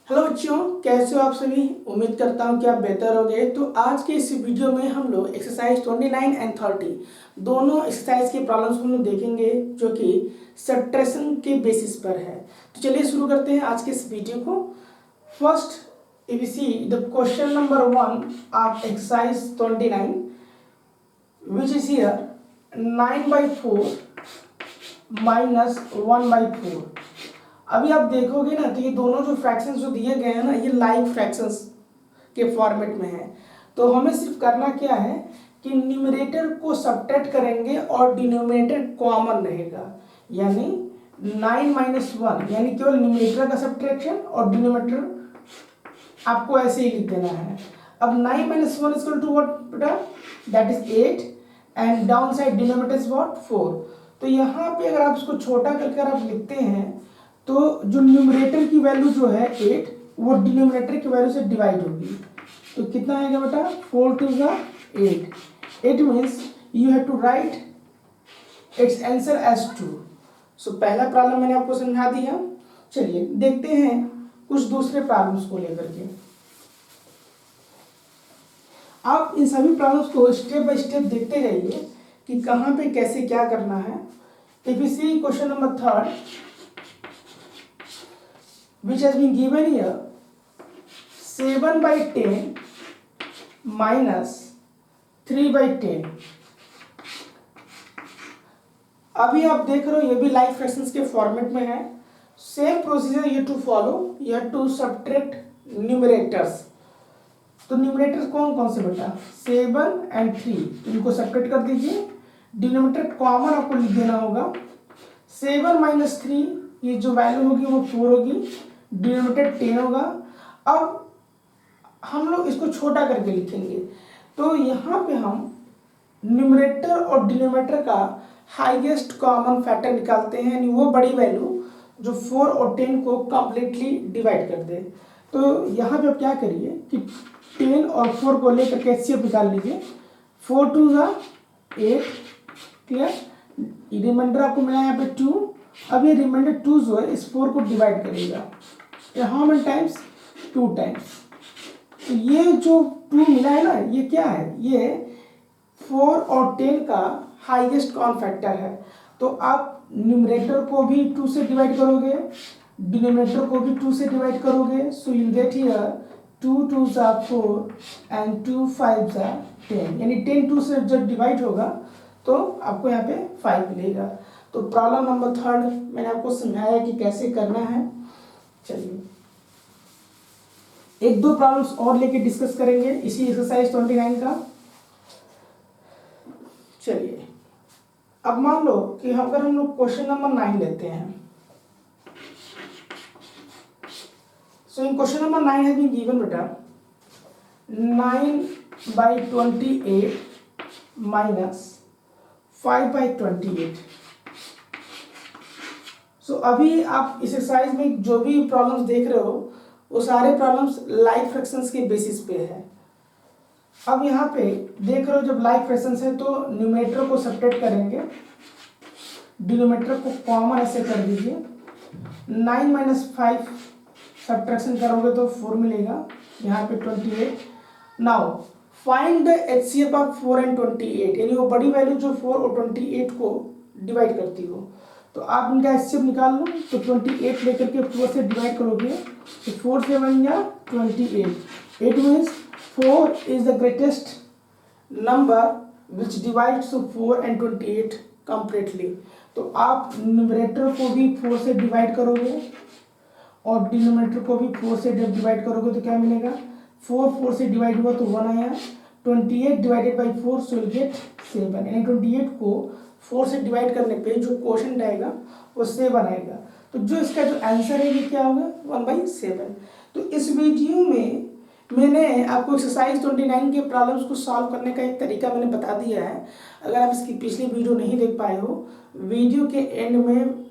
Hello बच्चों, कैसे हो आप सभी। उम्मीद करता हूँ कि आप बेहतर होंगे। तो आज के इस वीडियो में हम लोग एक्सरसाइज 29 एंड 30 दोनों एक्सरसाइज के प्रॉब्लम्स हम लोग देखेंगे जो कि सब्ट्रैक्शन के बेसिस पर है। तो चलिए शुरू करते हैं आज के इस वीडियो को। First if you see the question number 1 of exercise 29 which is here 9/4 - 1/4। अभी आप देखोगे ना तो ये दोनों जो फ्रैक्शंस जो दिए गए हैं ना, ये लाइक फ्रैक्शंस के फॉर्मेट में है। तो हमें सिर्फ करना क्या है कि न्यूमरेटर को सब्ट्रैक्ट करेंगे और डिनोमिनेटर कॉमन रहेगा, यानी 9 - 1 यानी केवल न्यूमरेटर का सब्ट्रैक्शन और डिनोमिनेटर आपको ऐसे ही लिख देना है। अब 9 - 1 इक्वल टू व्हाट बेटा, that is 8 and down side denominator is what 4। तो यहाँ पे अगर आप इसको छोटा करके आप लिखते हैं तो जो न्यूमरेटर की वैल्यू जो है 8 वो डिनोमिनेटर की वैल्यू से डिवाइड होगी। तो कितना आएगा बेटा, 4 × 2 = 8। It means you have to write its answer as 2। So पहला प्रॉब्लम मैंने आपको समझा दिया। चलिए देखते हैं कुछ दूसरे प्रॉब्लम्स को लेकर के। आप इन सभी प्रॉब्लम्स को स्टेप बाय स्टेप देखते जाइए कि कहाँ पे कैसे क्या करना है। If you see question number 3 which has been given here 7/10 - 3/10। अभी आप देख रहे हो ये भी लाइक फ्रैक्शंस के फॉर्मेट में है। Same procedure you to follow, you have to subtract numerators. तो न्यूमरेटर्स कौन कौन से बेटा, 7 और 3, इनको सब्ट्रैक्ट कर दीजिए। डिनोमिनेटर कॉमन आपको लिख देना होगा। 7 - 3 ये जो वैल्यू होगी वो 4 होगी, डिनोमिनेटर 10 होगा। अब हम लोग इसको छोटा करके लिखेंगे। तो यहाँ पे हम न्यूमरेटर और डिनोमिनेटर का हाईएस्ट कॉमन फैक्टर निकालते हैं, यानी वो बड़ी वैल्यू जो 4 और 10 को कंप्लीटली डिवाइड कर दे। तो यहाँ पे आप क्या करिए कि 10 और 4 को लेकर के एचसीएफ निकाल लीजिए। 4 × 2 = 8, क्लियर। रिमाइंडर आपको मिला यहाँ पे 2। अब ये रिमाइंडर 2 जो है इस 4 को डिवाइड करेगा, हाउ मेनी टाइम्स, 2 टाइम्स। तो ये जो 2 मिला है ना, ये क्या है, ये 4 और 10 का हाईएस्ट कॉमन फैक्टर है। तो आप न्यूमरेटर को भी 2 से डिवाइड करोगे, डिनोमिनेटर को भी 2 से डिवाइड करोगे। So you get here 2 × 2 = 4 and 2 × 5 = 10, यानी 10 2 से जब डिवाइड होगा तो आपको यहाँ पे 5 मिलेगा। तो प्रॉब्लम नंबर 3 मैंने आपको समझाया कि कैसे करना है। चलिए एक दो प्रॉब्लम्स और लेके डिस्कस करेंगे इसी एक्सरसाइज 29 का। चलिए अब मान लो कि अगर हम लोग क्वेश्चन नंबर 9 लेते हैं। So in question number 9 has been given बेटा 9/28 - 5/28। सो अभी आप इस एक्सरसाइज में जो भी प्रॉब्लम्स देख रहे हो वो सारे प्रॉब्लम्स लाइक फ्रैक्शंस के बेसिस पे है। अब यहाँ पे देख रहे हो जब लाइक फ्रैक्शंस है तो न्यूमरेटर को सब्ट्रैक्ट करेंगे, डिनोमिनेटर को कॉमन ऐसे कर दीजिए। 9 - 5 सब्ट्रैक्शन करोगे तो 4 मिलेगा, यहाँ पे 28। Now find the HCF of 4 and 28, यानी वो बड़ी वैल्यू जो 4 और 28 को डिवाइड करती हो। तो आप इनका एचसीएफ निकाल लो। तो 28 लेकर के 4 से डिवाइड करोगे तो 4 से बन गया 28। It means 4 is the greatest number which divides 4 and 28 completely. तो आप न्यूमरेटर को भी 4 से डिवाइड करोगे और डिनोमिनेटर को भी 4 से डिवाइड करोगे तो क्या मिलेगा, 4 से डिवाइड हुआ तो 1 आया। 28 divided by 4 so will get 7, यानी 28 को 4 से डिवाइड करने पे जो क्वोशंट आएगा वो 7 आएगा। तो जो इसका जो आंसर है ये क्या होगा, 1/7। तो इस वीडियो में मैंने आपको एक्सरसाइज 29 के प्रॉब्लम्स को सॉल्व करने का एक तरीका मैंने बता दिया है। अगर आप इसकी पिछली वीडियो नहीं देख पाए हो, वीडियो के एंड में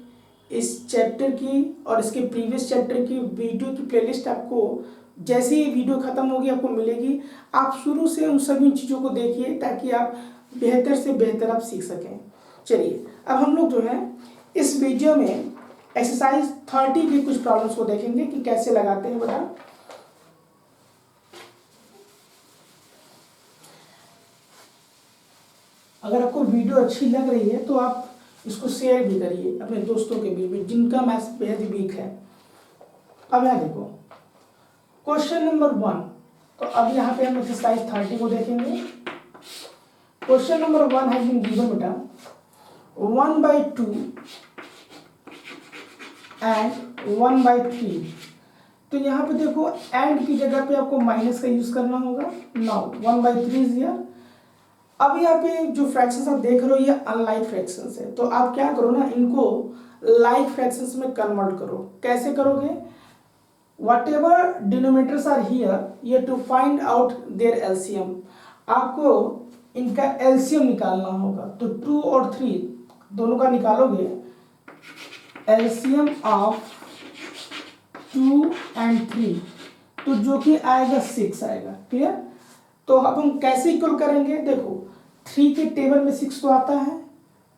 इस चैप्टर की और इसके प्रीवियस चैप्टर की वीडियो की प्लेलिस्ट आपको जैसे ही वीडियो ख़त्म होगी आपको मिलेगी। आप शुरू से उन सभी चीज़ों को देखिए ताकि आप बेहतर से बेहतर आप सीख सकें। चलिए अब हम लोग जो है इस वीडियो में एक्सरसाइज 30 की कुछ प्रॉब्लम्स को देखेंगे कि कैसे लगाते हैं बेटा। अगर आपको वीडियो अच्छी लग रही है तो आप इसको शेयर भी करिए अपने दोस्तों के बीच में जिनका मैथ्स बेहद ही वीक है। अब यहाँ देखो क्वेश्चन नंबर 1, तो अब यहाँ पे हम एक्सरसाइज 30 को देखेंगे। Question number 1 has been given बेटा 1/2 एंड 1/3। तो यहाँ पे देखो एंड की जगह पे आपको माइनस का यूज करना होगा। Now 1/3 is here. अब यहाँ पे जो फ्रैक्शंस आप देख रहे हो ये अनलाइक फ्रैक्शंस है, तो आप क्या करो ना, इनको लाइक फ्रैक्शंस में कन्वर्ट करो। कैसे करोगे? Whatever denominators are here you have to find out their LCM. आपको इनका एलसीएम निकालना होगा। तो 2 और 3 दोनों का निकालोगे, एलसीएम ऑफ 2 एंड 3, तो जो कि आएगा 6 आएगा। क्लियर? तो अब हम कैसे इक्वल करेंगे? देखो 3 के टेबल में 6 तो आता है,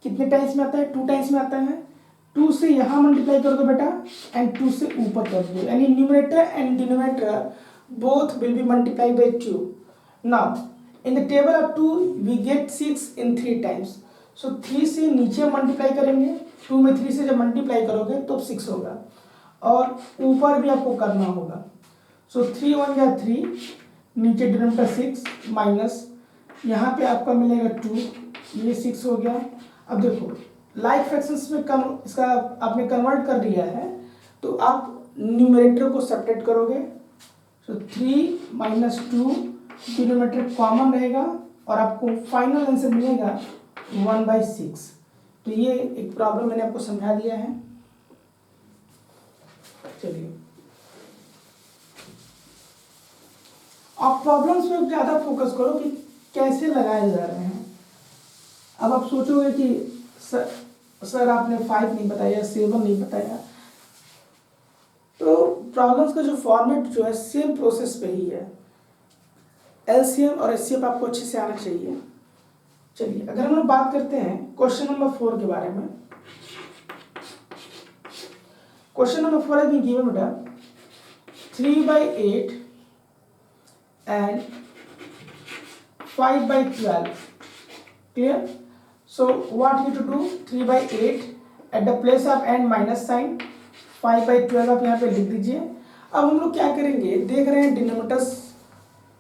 कितने टाइम्स में आता है? 2 टाइम्स में आता है। 2 से यहाँ मल्टीप्लाई कर दो बेटा एंड 2 से ऊपर कर दो, यानी numerator and denominator both will be multiplied by 2। Now in the table of 2 we get 6 in 3 times. So 3 से नीचे मल्टीप्लाई करेंगे, 2 में 3 से जब मल्टीप्लाई करोगे तो 6 होगा, और ऊपर भी आपको करना होगा। सो 3 1 या 3, नीचे डिनोमिनेटर 6 माइनस यहाँ पे आपका मिलेगा 2, ये 6 हो गया। अब देखो लाइक फ्रैक्शंस में इसका आपने कन्वर्ट कर दिया है, तो आप न्यूमरेटर को सब्ट्रैक्ट करोगे। सो 3 माइनस 2, डिनोमिनेटर कॉमन रहेगा और आपको फाइनल आंसर मिलेगा 1/6। तो ये एक प्रॉब्लम मैंने आपको समझा दिया है। चलिए आप प्रॉब्लम्स में ज़्यादा फोकस करो कि कैसे लगाए जा रहे हैं। अब आप सोचोगे कि सर आपने 5 नहीं बताया, 7 नहीं बताया। तो प्रॉब्लम्स का जो फॉर्मेट जो है सेम प्रोसेस पे ही है। एलसीएम और एचसीएफ आपको अच्छे से आना चाहिए। चलिए अगर हम लोग बात करते हैं क्वेश्चन नंबर 4 के बारे में। क्वेश्चन नंबर 4 है गिवन बेटा 3/8 and 5/12. Clear? So what you to do? 3/8 at the place of and minus sign, 5/12 आप यहाँ पे लिख दीजिए। अब हम लोग क्या करेंगे, देख रहे हैं डिनोमिनेटर्स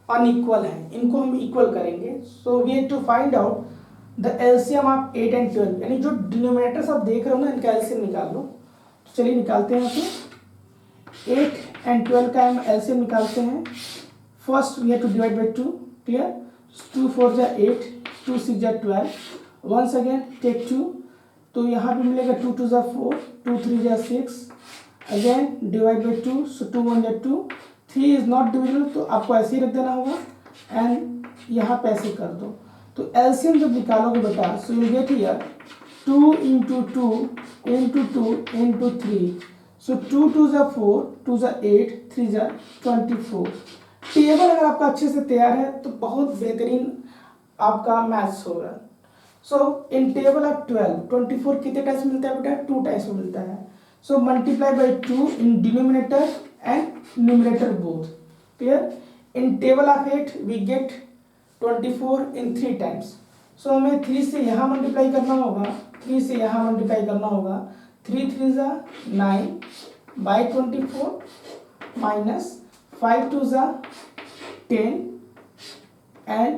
अनइक्वल हैं, इनको हम इक्वल करेंगे। So we have to find out the LCM of 8 and 12, यानी जो डिनोमिनेटर्स आप देख रहे हो ना इनका एलसीएम निकाल लो। तो चलिए निकालते हैं। यहाँ पे 8 एंड 12 का हम एलसीएम निकालते हैं। First we have to divide by 2. Clear? 2 4 जा 8, 2 6 जा 12. Once again take 2. तो यहाँ पे मिलेगा 2 2 जा 4, 2 3 जा 6. Again divide by 2. So 2 1 जा 2. 3 is not divisible, तो आपको ऐसे ही रख देना होगा एंड यहाँ पे ऐसे कर दो। तो एलसीएम जब निकालोगे बेटा, so you get here 2 into 2 into 2 into 3. So 2 2 जा 4, 2 जा 8, 3 जा 24। टेबल अगर आपका अच्छे से तैयार है तो बहुत बेहतरीन आपका मैथ्स होगा। सो इन टेबल ऑफ 24 कितने टाइम्स मिलता है बेटा? 2 टाइम्स में मिलता है। So multiply by 2 in denominator and numerator both. Clear? In table of 8 we get 24 in 3 times. So हमें 3 से यहाँ मल्टीप्लाई करना होगा, 3 से यहाँ मल्टीप्लाई करना होगा। 3 3 जा 9 बाई 24 माइनस 5 2 जा 10 एंड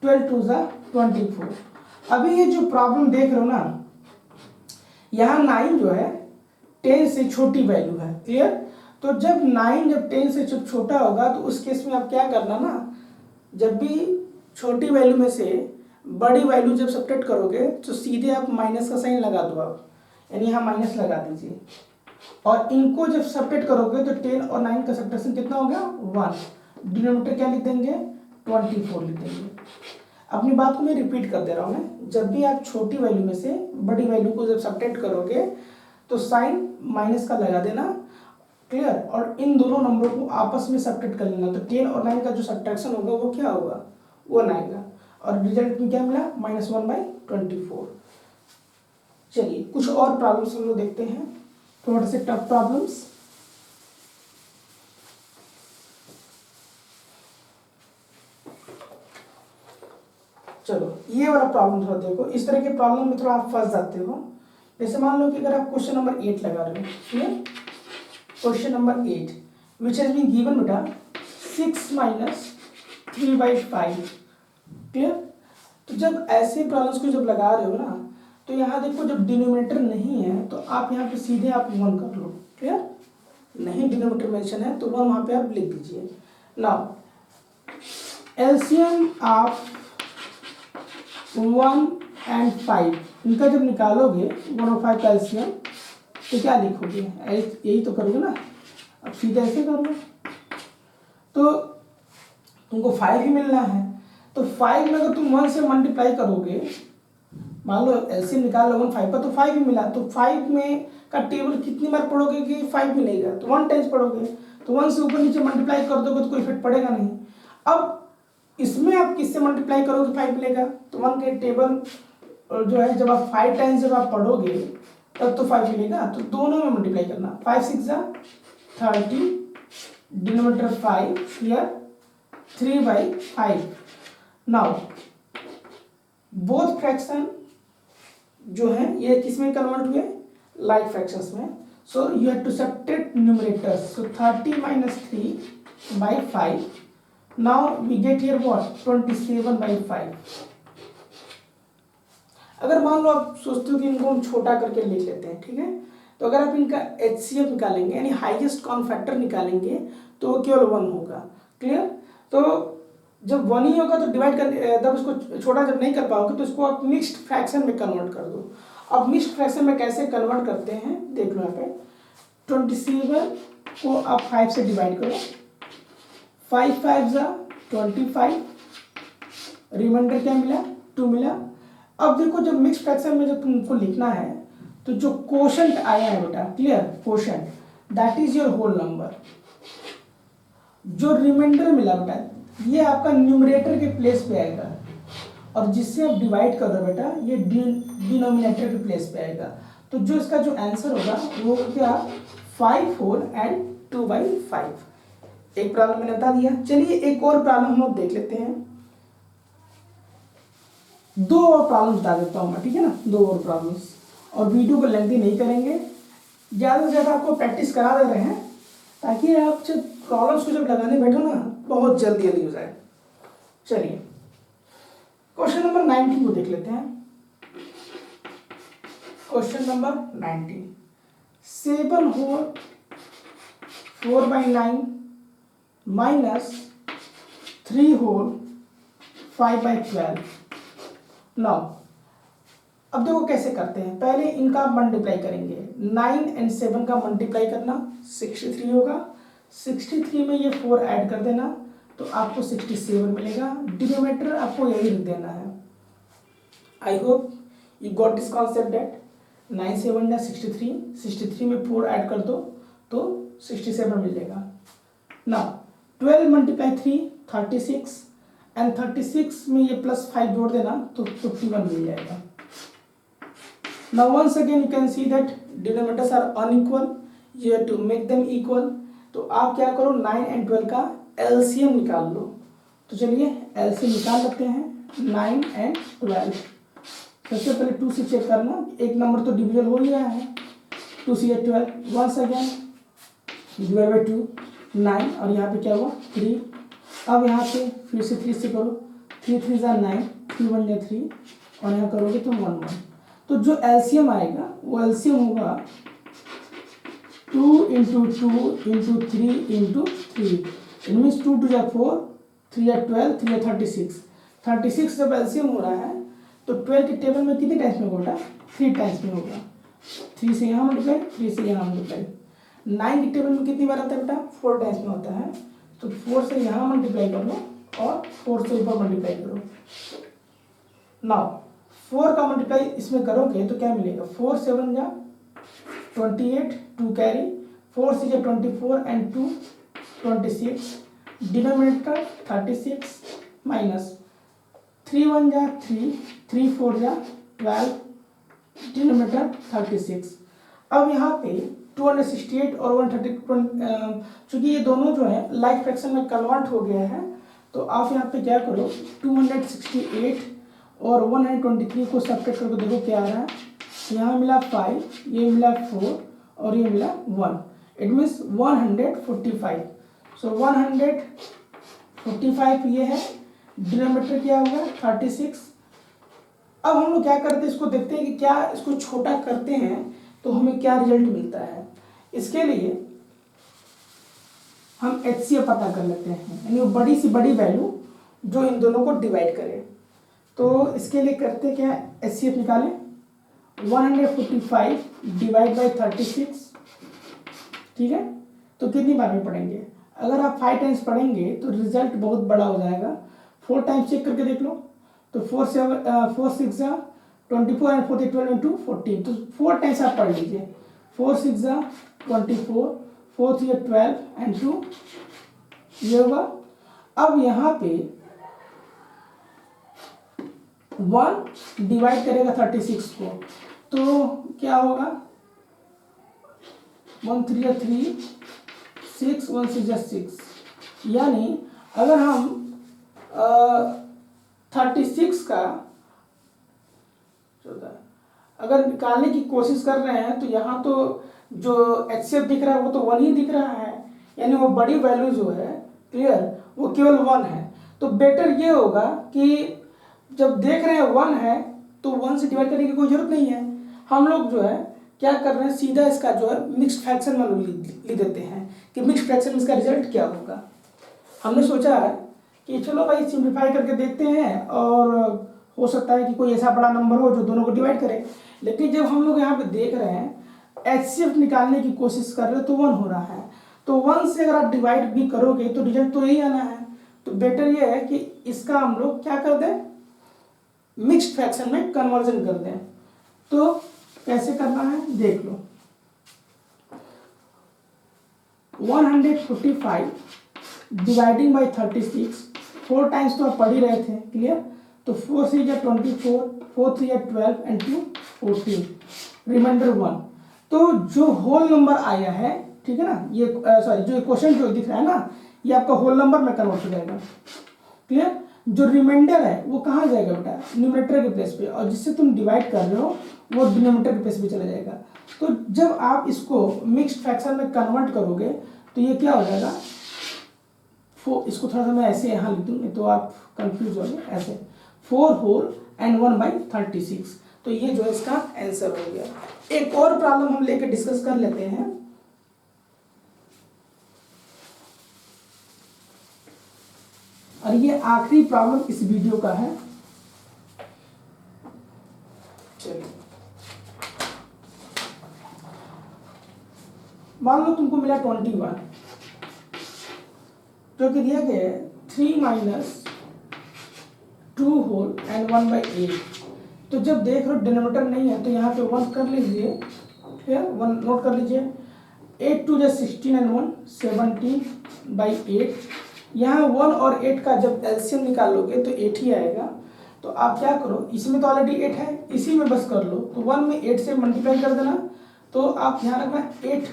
12 2 जा 24। अभी ये जो प्रॉब्लम देख रहे हो ना, यहाँ 9 जो है 10 से छोटी वैल्यू है। क्लियर? तो जब 9 जब 10 से जब छोटा होगा तो उस केस में आप क्या करना ना, जब भी छोटी वैल्यू में से बड़ी वैल्यू जब सब्ट्रैक्ट करोगे तो सीधे आप माइनस का साइन लगा दो आप, यानी यहाँ माइनस लगा दीजिए। और इनको जब सब्ट्रैक्ट करोगे तो 10 और 9 का सब्ट्रैक्शन कितना हो गया? 1। डिनोमिनेटर क्या लिख देंगे? 24 लिख देंगे। अपनी बात को मैं रिपीट कर दे रहा हूँ मैं, जब भी आप छोटी वैल्यू में से बड़ी वैल्यू को जब सब्ट्रैक्ट करोगे तो साइन माइनस का लगा देना। क्लियर? और इन दोनों नंबर को आपस में सब्ट्रैक्ट कर लेना। तो 10 और 9 का जो सब्ट्रैक्शन होगा वो क्या होगा? 1 आएगा। और रिजल्ट में क्या मिला? -1/24। चलिए कुछ और प्रॉब्लम्स हम लोग देखते हैं। थोड़े से टफ प्रॉब्लम्स। चलो ये वाला प्रॉब्लम थोड़ा देखो, इस तरह के प्रॉब्लम में थोड़ा आप फंस जाते हो। जैसे मान लो कि अगर आप क्वेश्चन नंबर 8 लगा रहे हो, clear, question number 8 which has been given बेटा 6 माइनस 3/5, क्लियर। तो जब ऐसे प्रॉब्लम्स को जब लगा रहे हो ना, तो यहाँ देखो जब डिनोमिनेटर नहीं है तो आप यहाँ पे सीधे आप 1 कर लो, क्लियर। नहीं डिनोमिनेटर मेंशन है तो 1 वहाँ पे आप लिख दीजिए। नाउ एलसीएम ऑफ 1 and 5 इनका जब निकालोगे 1 और 5 का एलसीएम तो क्या लिखोगे, यही तो करोगे ना। अब सीधे ऐसे कर लो, तो तुमको 5 ही मिलना है। तो 5 में अगर तुम 1 से मल्टीप्लाई करोगे, मान लो एलसीएम निकाल लो 1 5 का, तो 5 ही मिला। तो 5 में का टेबल कितनी बार पढ़ोगे कि 5 मिलेगा, तो 1 टाइम्स पढ़ोगे। तो 1 से ऊपर नीचे मल्टीप्लाई कर दोगे तो कोई इफेक्ट पड़ेगा नहीं। अब इसमें आप किससे मल्टीप्लाई करोगे 5 मिलेगा, तो 1 के टेबल जो है जब आप 5 टाइम्स जब आप पढ़ोगे तब तो 5 मिलेगा। तो दोनों में मल्टीप्लाई करना, 5 6 30, denominator 5 here 3/5। Now both fraction जो है ये किस में कन्वर्ट हुए, लाइक फ्रैक्शंस में। So you have to subtract numerators, so 30 minus 3/5। Now we get here what 27/5। अगर मान लो आप सोचते हो कि इनको हम छोटा करके लिख लेते हैं, ठीक है, तो अगर आप इनका HCF निकालेंगे यानी हाईएस्ट कॉमन फैक्टर निकालेंगे तो वो केवल 1 होगा, क्लियर। तो जब 1 ही होगा तो डिवाइड कर, जब इसको छोटा जब नहीं कर पाओगे तो इसको आप मिक्स्ड फ्रैक्शन में कन्वर्ट कर दो। अब मिक्स्ड फ्रैक्शन में कैसे कन्वर्ट करते हैं देख लो। यहाँ पे 27 को आप 5 से डिवाइड करो, 5 5 25, रिमाइंडर क्या मिला 2 मिला। अब देखो जब मिक्स फ्रैक्शन में जब तुमको लिखना है तो जो कोशेंट आया है बेटा, clear, quotient that is your whole number. जो रिमाइंडर मिला बेटा ये आपका न्यूमरेटर के प्लेस पे आएगा, और जिससे आप डिवाइड कर रहे हो बेटा ये डिनोमिनेटर के प्लेस पे आएगा। तो जो इसका जो आंसर होगा वो क्या 5 4 and 2/5। एक प्रॉब्लम मैंने बता दिया। चलिए एक और प्रॉब्लम हम लोग देख लेते हैं। 2 और प्रॉब्लम बता देता हूँ मैं, ठीक है ना, 2 और प्रॉब्लम्स, और वीडियो को लेंथी नहीं करेंगे, ज़्यादा से ज़्यादा आपको प्रैक्टिस करा दे रहे हैं ताकि आप जब प्रॉब्लम्स को जब लगाने बैठो ना बहुत जल्दी हो जाए। चलिए क्वेश्चन नंबर 19 को देख लेते हैं। Question number 19, 7 whole 4/9 minus 3 whole 5/12। Now अब देखो कैसे करते हैं। पहले इनका मल्टीप्लाई करेंगे, 9 and 7 का मल्टीप्लाई करना 63 होगा। 63 में ये 4 ऐड कर देना तो आपको 67 मिलेगा। डिनोमिनेटर आपको यही लिख देना है। I hope you got this concept that 9 7 या 63, 63 में 4 ऐड कर दो तो 67 मिलेगा। नाउ 12 मल्टीप्लाई 3 36, एंड 36 में ये +5 जोड़ देना तो 51 मिल जाएगा। Now once again you can see that denominators are unequal, you have to make them equal। तो आप क्या करो 9 and 12 का LCM निकाल लो। तो चलिए LCM निकाल लेते हैं 9 and 12। सबसे पहले 2 से चेक करना, एक नंबर तो डिविजन हो ही रहा है, 2 से 12, once again डिवाइड बाई 2 9, और यहाँ पे क्या हुआ 3। अब यहाँ पे फिर से 3 से करो, 3 3 9, 3 1 3, और यहाँ करोगे तो 1 1। तो जो एलसीएम आएगा वो एलसीएम होगा 2 × 2 × 3 × 3। It means 2 2 4, 3 12, 3 36। 36 जब एलसीएम हो रहा है तो 12 के टेबल में कितने टाइम्स में होगा, 3 टाइम्स में होगा। 3 से यहाँ मल्टीप्लाई, 3 से यहाँ मल्टीप्लाई। 9 के टेबल में कितनी बार आता है बेटा, 4 टाइम्स में होता है। तो 4 से यहाँ मल्टीप्लाई कर लो और 4 से ऊपर मल्टीप्लाई करो। नाउ 4 का मल्टीप्लाई इसमें करोगे तो क्या मिलेगा, 4 7 जा 28, 2 कैरी, 4 6 जा 24 and 2 26, डिनोमिनेटर 36 माइनस 3 1 जा 3, 3 4 जा 12, डिनोमिनेटर 36। अब यहाँ पे 268 और 130, चूँकि ये दोनों जो है लाइक फ्रैक्शन में कन्वर्ट हो गया है, तो आप यहाँ पे क्या करो 268 और 123 को सब्ट्रैक्ट करके देखो क्या आ रहा है। यहाँ मिला 5, ये मिला 4 और ये मिला 1, इट मीन्स 145। सो 145 ये है, डिनोमिनेटर क्या होगा 36। अब हम लोग क्या करते हैं, इसको देखते हैं कि क्या इसको छोटा करते हैं तो हमें क्या रिजल्ट मिलता है। इसके लिए हम HCF पता कर लेते हैं, यानी वो बड़ी सी बड़ी वैल्यू जो इन दोनों को डिवाइड करे। तो इसके लिए करते क्या, HCF निकालें, 145 डिवाइड बाई 36, ठीक है। तो कितनी बार में पढ़ेंगे, अगर आप 5 टाइम्स पढ़ेंगे तो रिजल्ट बहुत बड़ा हो जाएगा। 4 टाइम्स चेक करके देख लो, तो 4 6 24 एंड 4 12 इंटू 14, तो 4 टाइम्स आप पढ़ लीजिए। 4 6 24, 4 3 12 एंड 2 ये होगा। अब यहाँ पे 1 डिवाइड करेगा 36 को, तो क्या होगा 1 3 3, 6 1 6 6, यानी अगर हम 36 का अगर निकालने की कोशिश कर रहे हैं तो यहाँ तो जो HCF दिख रहा है वो तो 1 ही दिख रहा है, यानी वो बड़ी वैल्यू जो है क्लियर वो केवल 1 है। तो बेटर ये होगा कि जब देख रहे हैं 1 है तो 1 से डिवाइड करने की कोई जरूरत नहीं है। हम लोग जो है क्या कर रहे हैं, सीधा इसका जो है मिक्स्ड फ्रैक्शन में लिख देते हैं कि मिक्स्ड फ्रैक्शन में इसका रिजल्ट क्या होगा। हमने सोचा है कि चलो भाई सिंप्लीफाई करके देखते हैं, और हो सकता है कि कोई ऐसा बड़ा नंबर हो जो दोनों को डिवाइड करे। लेकिन जब हम लोग यहाँ पे देख रहे हैं HCF निकालने की कोशिश कर रहे हो तो 1 हो रहा है, तो 1 से अगर आप डिवाइड भी करोगे तो रिजल्ट तो यही आना है। तो बेटर ये है कि इसका हम लोग क्या कर दें, मिक्स्ड फ्रैक्शन में कन्वर्जन कर दें। तो कैसे करना है देख लो, 145 डिवाइडिंग बाई 36, 4 टाइम्स तो आप पढ़ ही रहे थे क्लियर। तो 4 3 24, 4 3 12 एंड 2 14, रिमाइंडर 1। तो जो होल नंबर आया है, ठीक है ना, ये सॉरी जो क्वेश्चन जो दिख रहा है ना, ये आपका होल नंबर में कन्वर्ट हो जाएगा क्लियर। जो रिमाइंडर है वो कहाँ जाएगा बेटा, न्यूमरेटर के प्लेस पे, और जिससे तुम डिवाइड कर रहे हो वो डिनोमिनेटर के प्लेस पे चला जाएगा। तो जब आप इसको मिक्स्ड फ्रैक्शन में कन्वर्ट करोगे तो ये क्या हो जाएगा, इसको थोड़ा सा मैं ऐसे यहाँ लिख दूँगी तो आप कंफ्यूज हो गए, ऐसे 4 होल एंड 1 बाई 36। तो ये जो है इसका आंसर हो गया। एक और प्रॉब्लम हम लेकर डिस्कस कर लेते हैं। और ये आखिरी प्रॉब्लम इस वीडियो का है। चलिए, मान लो तुमको मिला 21, जो कि दिया गया है 3 - 2 होल एंड 1 बाई 8। तो जब देख रहे हो डिनोमिनेटर नहीं है तो यहाँ पे 1 कर लीजिए, ठीक है, 1 नोट कर लीजिए। 8 2 16 एंड 1 17 बाई 8। यहाँ 1 और 8 का जब एलसीएम निकालोगे तो 8 ही आएगा। तो आप क्या करो, इसमें तो ऑलरेडी 8 है, इसी में बस कर लो। तो 1 में 8 से मल्टीप्लाई कर देना, तो आप ध्यान रखना 8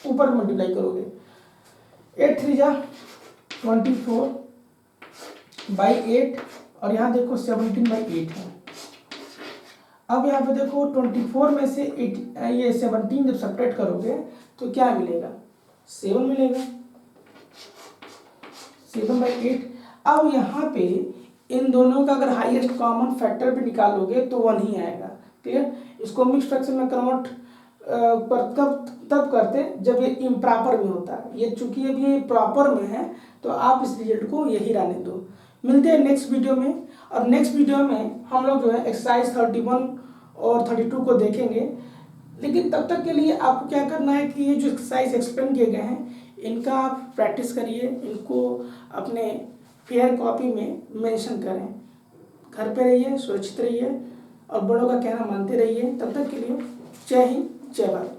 ऊपर मल्टीप्लाई करोगे। 8 3 24 बाई 8, और यहाँ देखो 17 बाई 8 है। अब यहाँ पे देखो 24 में से 8 ये 17 जब सब्ट्रैक्ट करोगे तो क्या मिलेगा, 7 मिलेगा, 7 बाई 8। अब यहाँ पे इन दोनों का अगर हाईएस्ट कॉमन फैक्टर भी निकालोगे तो 1 ही आएगा क्लियर। इसको मिक्स फ्रैक्शन में कन्वर्ट तब करते जब ये इम्प्रॉपर में होता है। ये चूंकि अभी ये प्रॉपर में है तो आप इस रिजल्ट को यही रहने दो। मिलते हैं नेक्स्ट वीडियो में, और नेक्स्ट वीडियो में हम लोग जो है एक्सरसाइज 31 और 32 को देखेंगे। लेकिन तब तक के लिए आपको क्या करना है कि ये जो एक्सरसाइज एक्सप्लेन किए गए हैं इनका आप प्रैक्टिस करिए, इनको अपने फेयर कॉपी में मेंशन करें। घर पे रहिए, सुरक्षित रहिए और बड़ों का कहना मानते रहिए। तब तक के लिए जय हिंद, जय भारत।